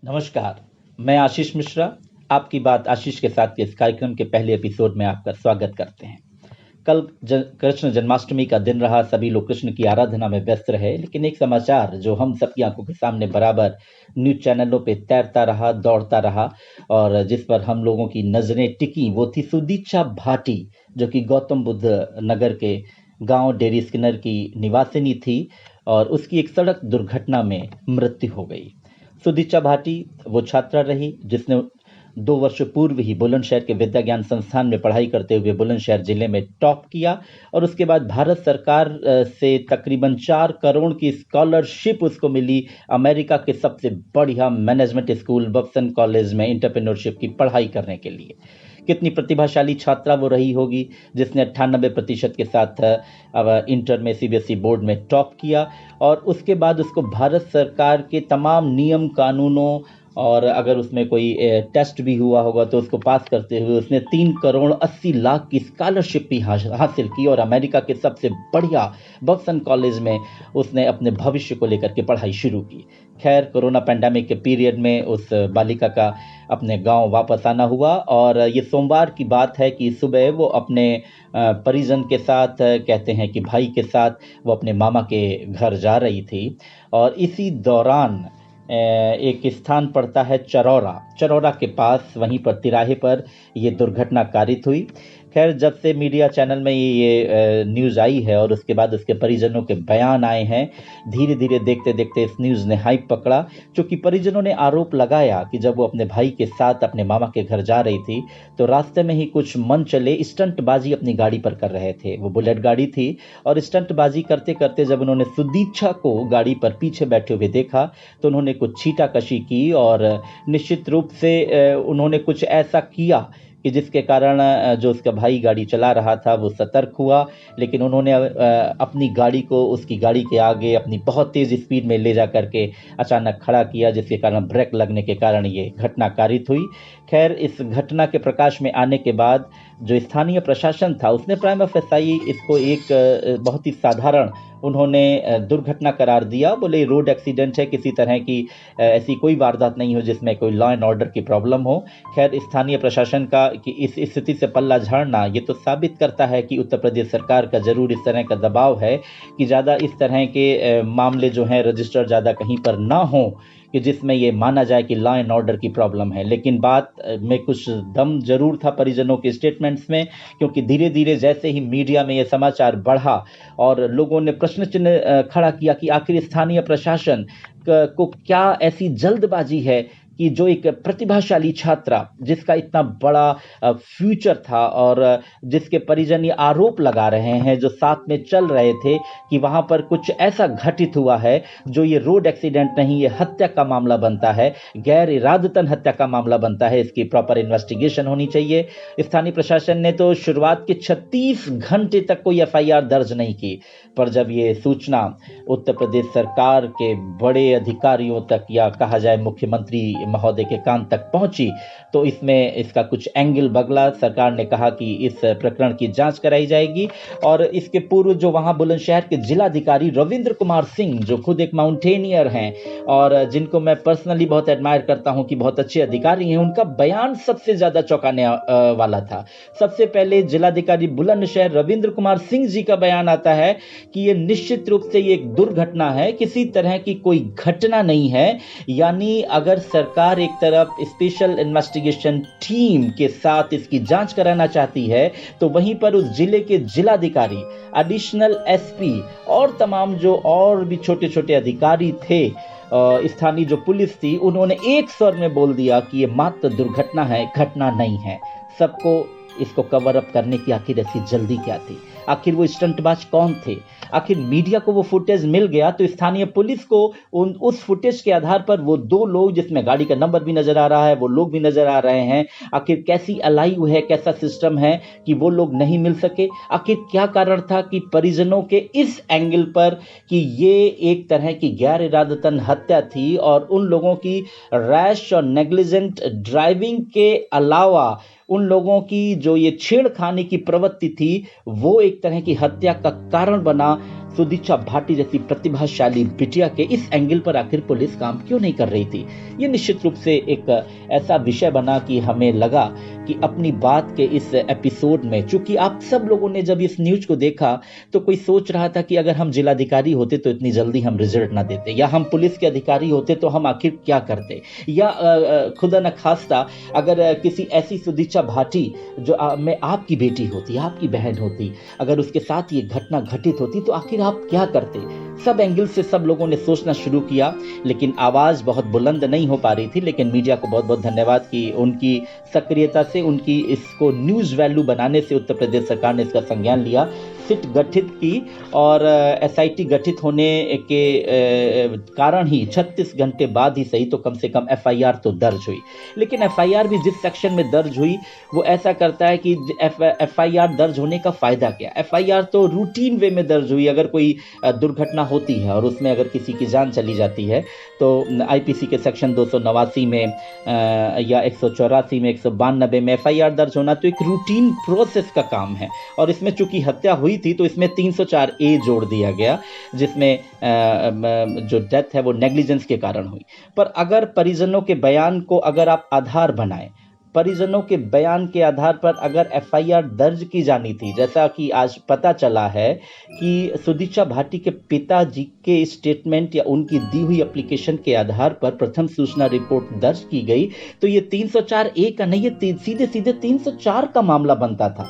नमस्कार, मैं आशीष मिश्रा, आपकी बात आशीष के साथ के इस कार्यक्रम के पहले एपिसोड में आपका स्वागत करते हैं। कल कृष्ण जन्माष्टमी का दिन रहा, सभी लोग कृष्ण की आराधना में व्यस्त रहे, लेकिन एक समाचार जो हम सबकी आंखों के सामने बराबर न्यूज़ चैनलों पे तैरता रहा, दौड़ता रहा और जिस पर हम लोगों की नज़रें टिकी, वो थी सुदीक्षा भाटी, जो कि गौतम बुद्ध नगर के गांव डेरी स्किनर की निवासिनी थी और उसकी एक सड़क दुर्घटना में मृत्यु हो गई। सुदीक्षा भाटी वो छात्रा रही जिसने 2 वर्ष पूर्व ही बुलंदशहर के विद्या ज्ञान संस्थान में पढ़ाई करते हुए बुलंदशहर जिले में टॉप किया और उसके बाद भारत सरकार से तकरीबन 4 करोड़ की स्कॉलरशिप उसको मिली अमेरिका के सबसे बढ़िया मैनेजमेंट स्कूल बक्सन कॉलेज में एंटरप्रेन्योरशिप की पढ़ाई करने के लिए। कितनी प्रतिभाशाली छात्रा वो रही होगी जिसने 98% के साथ अब इंटर में सीबीएसई बोर्ड में टॉप किया और उसके बाद उसको भारत सरकार के तमाम नियम कानूनों और अगर उसमें कोई टेस्ट भी हुआ होगा तो उसको पास करते हुए उसने 3 करोड़ 80 लाख की स्कॉलरशिप भी हासिल की और अमेरिका के सबसे बढ़िया बक्सन कॉलेज में उसने अपने भविष्य को लेकर के पढ़ाई शुरू की। खैर, कोरोना पैंडेमिक के पीरियड में उस बालिका का अपने गांव वापस आना हुआ और ये सोमवार की बात है कि सुबह वो अपने परिजन के साथ, कहते हैं कि भाई के साथ, वो अपने मामा के घर जा रही थी और इसी दौरान एक स्थान पड़ता है चरौरा के पास, वहीं पर तिराहे पर ये दुर्घटना कारित हुई। खैर, जब से मीडिया चैनल में ये न्यूज़ आई है और उसके बाद उसके परिजनों के बयान आए हैं, धीरे धीरे देखते देखते इस न्यूज़ ने हाइप पकड़ा, क्योंकि परिजनों ने आरोप लगाया कि जब वो अपने भाई के साथ अपने मामा के घर जा रही थी तो रास्ते में ही कुछ मन चले स्टंटबाजी अपनी गाड़ी पर कर रहे थे। वो बुलेट गाड़ी थी और स्टंटबाजी करते करते जब उन्होंने सुदीक्षा को गाड़ी पर पीछे बैठे हुए देखा तो उन्होंने कुछ छीटाकशी की और निश्चित रूप से उन्होंने कुछ ऐसा किया कि जिसके कारण जो उसका भाई गाड़ी चला रहा था वो सतर्क हुआ, लेकिन उन्होंने अपनी गाड़ी को उसकी गाड़ी के आगे अपनी बहुत तेज़ स्पीड में ले जा करके अचानक खड़ा किया, जिसके कारण ब्रेक लगने के कारण ये घटना कारित हुई। खैर, इस घटना के प्रकाश में आने के बाद जो स्थानीय प्रशासन था उसने प्राइमा फेसाई इसको एक बहुत ही साधारण उन्होंने दुर्घटना करार दिया। बोले रोड एक्सीडेंट है, किसी तरह की ऐसी कोई वारदात नहीं हो जिसमें कोई लॉ एंड ऑर्डर की प्रॉब्लम हो। खैर, स्थानीय प्रशासन का कि इस स्थिति से पल्ला झाड़ना ये तो साबित करता है कि उत्तर प्रदेश सरकार का जरूर इस तरह का दबाव है कि ज़्यादा इस तरह के मामले जो हैं रजिस्टर ज़्यादा कहीं पर ना हो कि जिसमें ये माना जाए कि लॉ एंड ऑर्डर की प्रॉब्लम है। लेकिन बात में कुछ दम जरूर था परिजनों के स्टेटमेंट्स में, क्योंकि धीरे धीरे जैसे ही मीडिया में ये समाचार बढ़ा और लोगों ने प्रश्न चिन्ह खड़ा किया कि आखिर स्थानीय प्रशासन को क्या ऐसी जल्दबाजी है कि जो एक प्रतिभाशाली छात्रा जिसका इतना बड़ा फ्यूचर था और जिसके परिजन ये आरोप लगा रहे हैं जो साथ में चल रहे थे कि वहां पर कुछ ऐसा घटित हुआ है जो ये रोड एक्सीडेंट नहीं, ये हत्या का मामला बनता है, गैर इरादतन हत्या का मामला बनता है, इसकी प्रॉपर इन्वेस्टिगेशन होनी चाहिए। स्थानीय प्रशासन ने तो शुरुआत के 36 घंटे तक कोई एफआईआर दर्ज नहीं की, पर जब ये सूचना उत्तर प्रदेश सरकार के बड़े अधिकारियों तक या कहा जाए मुख्यमंत्री महोदय के कान तक पहुंची तो इसमें इसका कुछ एंगल बदला। सरकार ने कहा कि इस प्रकरण की जांच कराई जाएगी और इसके पूर्व जो वहां बुलंदशहर के जिलाधिकारी रविंद्र कुमार सिंह, जो खुद एक माउंटेनियर हैं और जिनको मैं पर्सनली बहुत एडमायर करता हूं कि बहुत अच्छे अधिकारी हैं, उनका बयान सबसे ज्यादा चौंकाने वाला था। सबसे पहले जिलाधिकारी बुलंदशहर रविंद्र कुमार सिंह जी का बयान आता है कि ये निश्चित रूप से ये एक दुर्घटना है, किसी तरह की कोई घटना नहीं है। यानी अगर सरकार एक तरफ स्पेशल इन्वेस्टिगेशन टीम के साथ इसकी जांच कराना चाहती है तो वहीं पर उस जिले के जिलाधिकारी, एडिशनल एसपी और तमाम जो और भी छोटे छोटे अधिकारी थे, स्थानीय जो पुलिस थी, उन्होंने एक स्वर में बोल दिया कि ये मात्र दुर्घटना है, घटना नहीं है। सबको इसको कवर अप करने की आखिर ऐसी जल्दी क्या थी? आखिर वो स्टंटबाज कौन थे? आखिर मीडिया को वो फुटेज मिल गया तो स्थानीय पुलिस को उस फुटेज के आधार पर वो 2 लोग जिसमें गाड़ी का नंबर भी नजर आ रहा है, वो लोग भी नजर आ रहे हैं, आखिर कैसी अलाइव है, कैसा सिस्टम है कि वो लोग नहीं मिल सके? आखिर क्या कारण था कि परिजनों के इस एंगल पर कि ये एक तरह की गैर इरादतन हत्या थी और उन लोगों की रैश और नेग्लिजेंट ड्राइविंग के अलावा उन लोगों की जो ये छेड़खानी की प्रवृत्ति थी वो एक तरह की हत्या का कारण बना, सुदीक्षा भाटी जैसी प्रतिभाशाली बिटिया के इस एंगल पर आखिर पुलिस काम क्यों नहीं कर रही थी। ये निश्चित रूप से एक ऐसा विषय बना कि हमें लगा कि अपनी बात के इस एपिसोड में, चूंकि आप सब लोगों ने जब इस न्यूज को देखा तो कोई सोच रहा था कि अगर हम जिलाधिकारी होते तो इतनी जल्दी हम रिजल्ट ना देते, या हम पुलिस के अधिकारी होते तो हम आखिर क्या करते, या खुदा न खास्ता अगर किसी ऐसी सुदीक्षा भाटी जो में आपकी बेटी होती, आपकी बहन होती, अगर उसके साथ ये घटना घटित होती तो आखिर आप क्या करते। सब एंगल से सब लोगों ने सोचना शुरू किया, लेकिन आवाज बहुत बुलंद नहीं हो पा रही थी। लेकिन मीडिया को बहुत बहुत धन्यवाद कि उनकी सक्रियता से, उनकी इसको न्यूज वैल्यू बनाने से उत्तर प्रदेश सरकार ने इसका संज्ञान लिया, सिट गठित की और एसआईटी गठित होने के कारण ही 36 घंटे बाद ही सही तो कम से कम एफआईआर तो दर्ज हुई। लेकिन एफआईआर भी जिस सेक्शन में दर्ज हुई वो ऐसा करता है कि एफआईआर दर्ज होने का फायदा क्या। एफआईआर तो रूटीन वे में दर्ज हुई, अगर कोई दुर्घटना होती है और उसमें अगर किसी की जान चली जाती है तो आईपीसी के सेक्शन 289 में या 184 में, 192 में एफआईआर दर्ज होना तो एक रूटीन प्रोसेस का काम है। और इसमें चूंकि हत्या हुई थी तो इसमें 304 ए जोड़ दिया गया, जिसमें जो डेथ है वो नेग्लिजेंस के कारण हुई। पर अगर परिजनों के बयान को अगर आप आधार बनाएं, परिजनों के बयान के आधार पर अगर एफआईआर दर्ज की जानी थी, जैसा कि आज पता चला है कि सुदीक्षा भाटी के पिताजी के स्टेटमेंट या उनकी दी हुई एप्लीकेशन के आधार पर प्रथम सूचना रिपोर्ट दर्ज की गई, तो ये 304 ए का नहीं, ये सीधे सीधे 304 का मामला बनता था।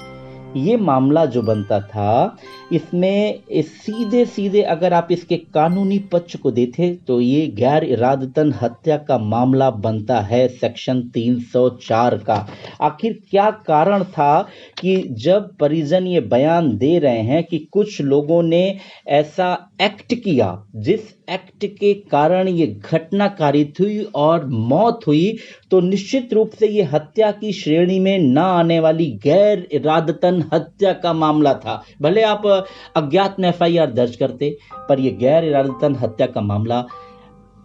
ये मामला जो बनता था इसमें सीधे सीधे अगर आप इसके कानूनी पक्ष को देखें तो ये गैर इरादतन हत्या का मामला बनता है सेक्शन 304 का। आखिर क्या कारण था कि जब परिजन ये बयान दे रहे हैं कि कुछ लोगों ने ऐसा एक्ट किया जिस एक्ट के कारण ये घटना कारित हुई और मौत हुई, तो निश्चित रूप से ये हत्या की श्रेणी में ना आने वाली गैर इरादतन हत्या का मामला था। भले आप अज्ञात में एफआईआर दर्ज करते, पर यह गैर इरादतन हत्या का मामला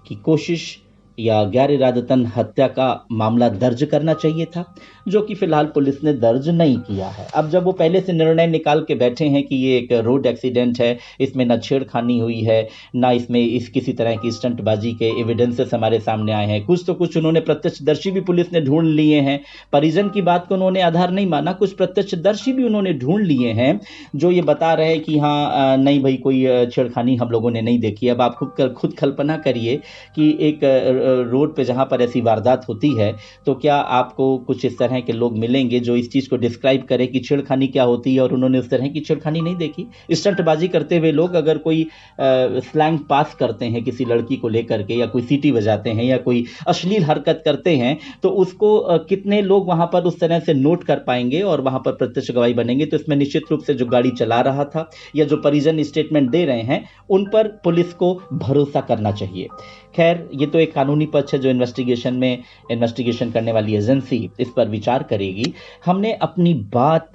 की कोशिश या गैर इरादतन हत्या का मामला दर्ज करना चाहिए था, जो कि फिलहाल पुलिस ने दर्ज नहीं किया है। अब जब वो पहले से निर्णय निकाल के बैठे हैं कि ये एक रोड एक्सीडेंट है, इसमें ना छेड़खानी हुई है, ना इसमें इस किसी तरह की स्टंटबाजी के एविडेंसेस हमारे सामने आए हैं, कुछ तो कुछ उन्होंने प्रत्यक्षदर्शी भी पुलिस ने ढूंढ लिए हैं, परिजन की बात को उन्होंने आधार नहीं माना, कुछ प्रत्यक्षदर्शी भी उन्होंने ढूंढ लिए हैं जो ये बता रहे हैं कि हाँ नहीं भाई कोई छेड़खानी हम लोगों ने नहीं देखी। अब आप खुद कल्पना करिए कि एक रोड पे जहां पर ऐसी वारदात होती है तो क्या आपको कुछ इस तरह के लोग मिलेंगे जो इस चीज को डिस्क्राइब करें कि छेड़खानी क्या होती है, और उन्होंने उस तरह की छेड़खानी नहीं देखी। स्टंटबाजी करते हुए लोग अगर कोई स्लैंग पास करते हैं किसी लड़की को लेकर के, या कोई सीटी बजाते हैं या कोई अश्लील हरकत करते हैं, तो उसको कितने लोग वहां पर उस तरह से नोट कर पाएंगे और वहां पर प्रत्यक्ष गवाही बनेंगे। तो इसमें निश्चित रूप से जो गाड़ी चला रहा था या जो परिजन स्टेटमेंट दे रहे हैं उन पर पुलिस को भरोसा करना चाहिए। खैर, ये तो एक कानूनी पक्ष है जो इन्वेस्टिगेशन करने वाली एजेंसी इस पर विचार करेगी। हमने अपनी बात,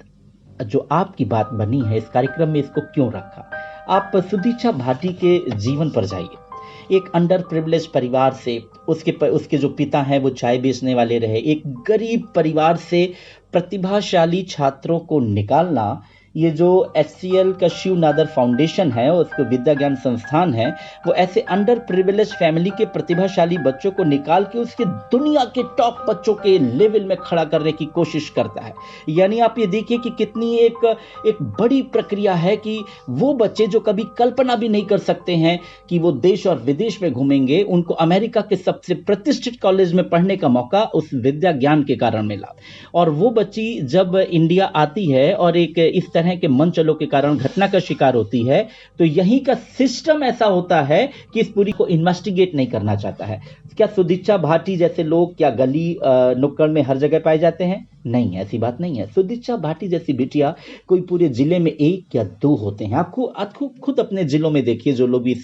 जो आपकी बात बनी है इस कार्यक्रम में, इसको क्यों रखा। आप सुदीक्षा भाटी के जीवन पर जाइए। एक अंडर प्रिविलेज परिवार से, उसके जो पिता हैं वो चाय बेचने वाले रहे, एक गरीब परिवार से प्रतिभाशाली छात्रों को निकालना, ये जो HCL का शिव नादर फाउंडेशन है, उसको विद्या ज्ञान संस्थान है, वो ऐसे अंडर प्रिविलेज फैमिली के प्रतिभाशाली बच्चों को निकाल के उसके दुनिया के टॉप बच्चों के लेवल में खड़ा करने की कोशिश करता है। यानी आप ये देखिए कि कितनी एक बड़ी प्रक्रिया है कि वो बच्चे जो कभी कल्पना भी नहीं कर सकते हैं कि वो देश और विदेश में घूमेंगे, उनको अमेरिका के सबसे प्रतिष्ठित कॉलेज में पढ़ने का मौका उस विद्या ज्ञान के कारण मिला। और वो बच्ची जब इंडिया आती है और एक इस तरह के मंचलों के कारण घटना का शिकार होती है, तो यहीं का सिस्टम ऐसा होता है कि इस पूरी को इन्वेस्टिगेट नहीं करना चाहता है। क्या सुदीक्षा भाटी जैसे लोग क्या गली नुक्कड़ में हर जगह पाए जाते हैं? नहीं, ऐसी बात नहीं है। सुदीक्षा भाटी जैसी बिटिया कोई पूरे जिले में 1 या 2 होते हैं। आप खुद अपने जिलों में देखिए, जो लोग इस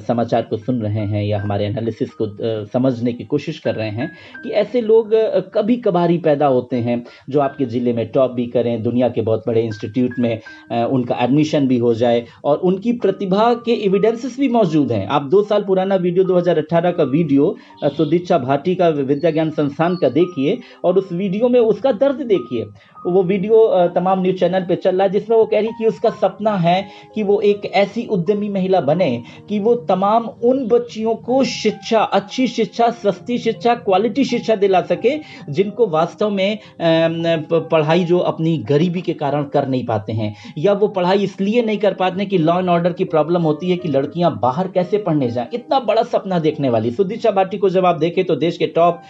समाचार को सुन रहे हैं या हमारे एनालिसिस को समझने की कोशिश कर रहे हैं, कि ऐसे लोग कभी कभार ही पैदा होते हैं जो आपके जिले में टॉप भी करें, दुनिया के बहुत बड़े इंस्टीट्यूट में उनका एडमिशन भी हो जाए और उनकी प्रतिभा के एविडेंसेस भी मौजूद हैं। आप 2 साल पुराना वीडियो, 2018 का वीडियो सुदीक्षा भाटी का विद्या ज्ञान संस्थान का देखिए और उस वीडियो में उसका दर्द देखिए। वो वीडियो तमाम न्यूज चैनल पे चल रहा है, जिसमें वो कह रही कि उसका सपना है कि वो एक ऐसी उद्यमी महिला बने कि वो तमाम उन बच्चियों को शिक्षा, अच्छी शिक्षा, सस्ती शिक्षा, क्वालिटी शिक्षा दिला सके जिनको वास्तव में पढ़ाई जो अपनी गरीबी के कारण कर नहीं पाते हैं, या वो पढ़ाई इसलिए नहीं कर पाते हैं कि लॉ एंड ऑर्डर की प्रॉब्लम होती है कि लड़कियां बाहर कैसे पढ़ने जाएं। इतना बड़ा सपना देखने वाली सुदीक्षा भाटी को जब आप देखें तो देश के टॉप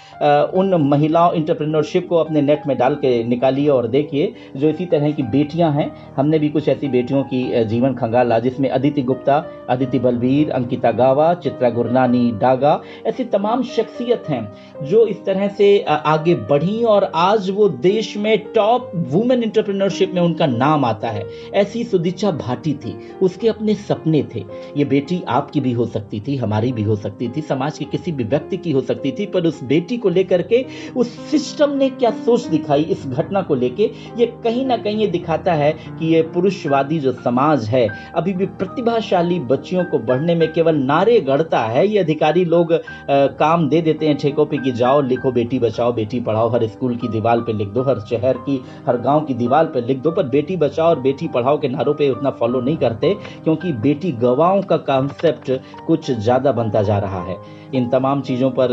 उन महिलाओं एंटरप्रेन्योरशिप को अपने नेट में डाल के निकालिए और देखिए जो इसी तरह की बेटियां हैं। हमने भी कुछ ऐसी बेटियों की जीवन खंगाला, जिसमें अदिति गुप्ता, अदिति बलबीर, अंकिता गावा, चित्रा गुरनानी डागा, ऐसी तमाम शख्सियत हैं जो इस तरह से आगे बढ़ी और आज वो देश में टॉप वुमेन एंटरप्रेन्योरशिप में उनका नाम आता है। ऐसी सुदीक्षा भाटी थी, उसके अपने सपने थे। ये बेटी आपकी भी हो सकती थी, हमारी भी हो सकती थी, समाज के किसी भी व्यक्ति की हो सकती थी, पर उस बेटी को लेकर के उस सिस्टम ने क्या सोच दिखाई इस घटना को लेके, ये कहीं ना कहीं ये दिखाता है कि ये पुरुषवादी जो समाज है अभी भी प्रतिभाशाली बच्चियों को बढ़ने में केवल नारे गढ़ता है। ये अधिकारी लोग काम दे देते हैं ठेकों पे कि जाओ लिखो बेटी बचाओ बेटी पढ़ाओ, हर स्कूल की दीवार पे लिख दो, हर शहर की हर गांव की दीवार पे लिख दो, पर बेटी बचाओ और बेटी पढ़ाओ के नारों पे उतना फॉलो नहीं करते, क्योंकि बेटी गवाओं का कॉन्सेप्ट कुछ ज्यादा बनता जा रहा है। इन तमाम चीज़ों पर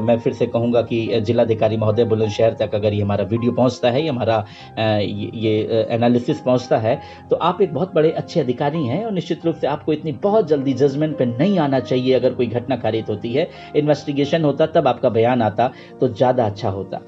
मैं फिर से कहूँगा कि जिलाधिकारी महोदय बुलंदशहर तक अगर ये हमारा वीडियो पहुँचता है, ये हमारा ये एनालिसिस पहुँचता है, तो आप एक बहुत बड़े अच्छे अधिकारी हैं और निश्चित रूप से आपको इतनी बहुत जल्दी जजमेंट पे नहीं आना चाहिए। अगर कोई घटना खारिज होती है, इन्वेस्टिगेशन होता, तब आपका बयान आता तो ज़्यादा अच्छा होता।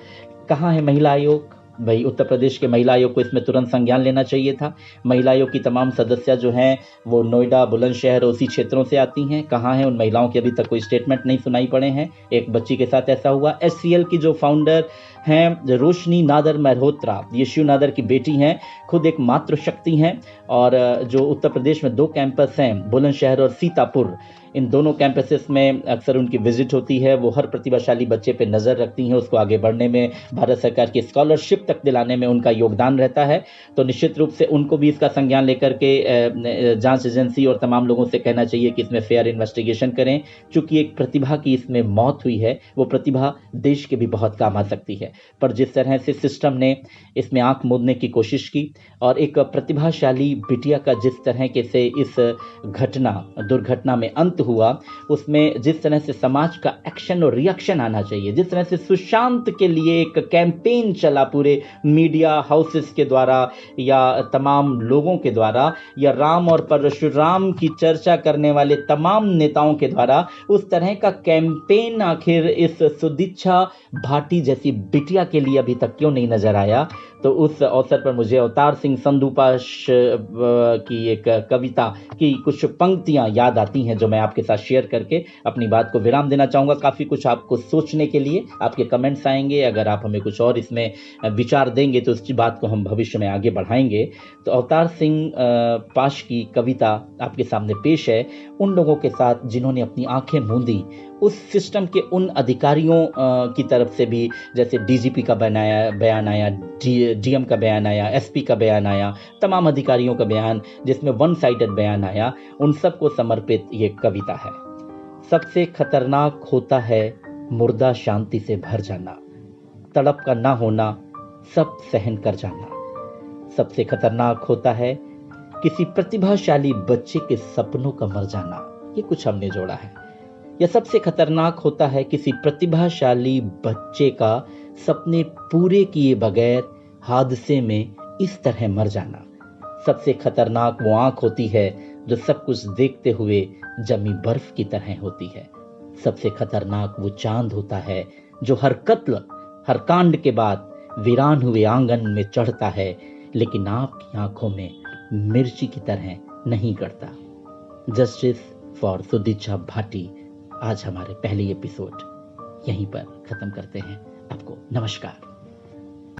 कहाँ है महिला आयोग? भाई उत्तर प्रदेश के महिला आयोग को इसमें तुरंत संज्ञान लेना चाहिए था। महिला आयोग की तमाम सदस्य जो हैं वो नोएडा, बुलंदशहर, उसी क्षेत्रों से आती हैं। कहाँ हैं उन महिलाओं के? अभी तक कोई स्टेटमेंट नहीं सुनाई पड़े हैं। एक बच्ची के साथ ऐसा हुआ। HCL की जो फाउंडर हैं रोशनी नादर मल्होत्रा, ये शिव नादर की बेटी हैं, खुद एक मातृशक्ति हैं, और जो उत्तर प्रदेश में 2 कैंपस हैं, बुलंदशहर और सीतापुर, इन दोनों कैंपसेस में अक्सर उनकी विजिट होती है। वो हर प्रतिभाशाली बच्चे पे नज़र रखती हैं, उसको आगे बढ़ने में, भारत सरकार की स्कॉलरशिप तक दिलाने में उनका योगदान रहता है। तो निश्चित रूप से उनको भी इसका संज्ञान लेकर के जांच एजेंसी और तमाम लोगों से कहना चाहिए कि इसमें फेयर इन्वेस्टिगेशन करें। चूंकि एक प्रतिभा की इसमें मौत हुई है, वो प्रतिभा देश के भी बहुत काम आ सकती है, पर जिस तरह से सिस्टम ने इसमें आंख मूंदने की कोशिश की और एक प्रतिभाशाली बिटिया का जिस तरह के से इस दुर्घटना में अंत हुआ, उसमें जिस तरह से समाज का एक्शन और रिएक्शन आना चाहिए, जिस तरह से सुशांत के लिए एक कैंपेन चला पूरे मीडिया हाउसेस के द्वारा या तमाम लोगों के द्वारा, या राम और परशुराम की चर्चा करने वाले तमाम नेताओं के द्वारा, उस तरह का कैंपेन आखिर इस सुदीक्षा भाटी जैसी बिटिया के लिए अभी तक क्यों नहीं नजर आया? तो उस अवसर पर मुझे अवतार सिंह संधूपाश की एक कविता की कुछ पंक्तियां याद आती हैं, जो मैं आपके साथ शेयर करके अपनी बात को विराम देना चाहूँगा। काफ़ी कुछ आपको सोचने के लिए आपके कमेंट्स आएंगे। अगर आप हमें कुछ और इसमें विचार देंगे तो इस बात को हम भविष्य में आगे बढ़ाएंगे। तो अवतार सिंह पाश की कविता आपके सामने पेश है, उन लोगों के साथ जिन्होंने अपनी आंखें मूंदी उस सिस्टम के उन अधिकारियों की तरफ से भी, जैसे DGP का बयान आया, DM का बयान आया, SP का बयान आया, तमाम अधिकारियों का बयान, जिसमें वन साइडेड बयान आया, उन सबको समर्पित ये कविता है। सबसे खतरनाक होता है मुर्दा शांति से भर जाना, तड़प का ना होना, सब सहन कर जाना। सबसे खतरनाक होता है किसी प्रतिभाशाली बच्चे के सपनों का मर जाना। ये कुछ हमने जोड़ा है। यह सबसे खतरनाक होता है किसी प्रतिभाशाली बच्चे का सपने पूरे किए बगैर हादसे में इस तरह मर जाना। सबसे खतरनाक वो आंख होती है जो सब कुछ देखते हुए जमी बर्फ की तरह होती है। सबसे खतरनाक वो चांद होता है जो हर कत्ल, हर कांड के बाद वीरान हुए आंगन में चढ़ता है, लेकिन आपकी आंखों में मिर्ची की तरह नहीं गड़ता। Justice for Sudiksha Bhati. आज हमारे पहले एपिसोड यहीं पर खत्म करते हैं। आपको नमस्कार।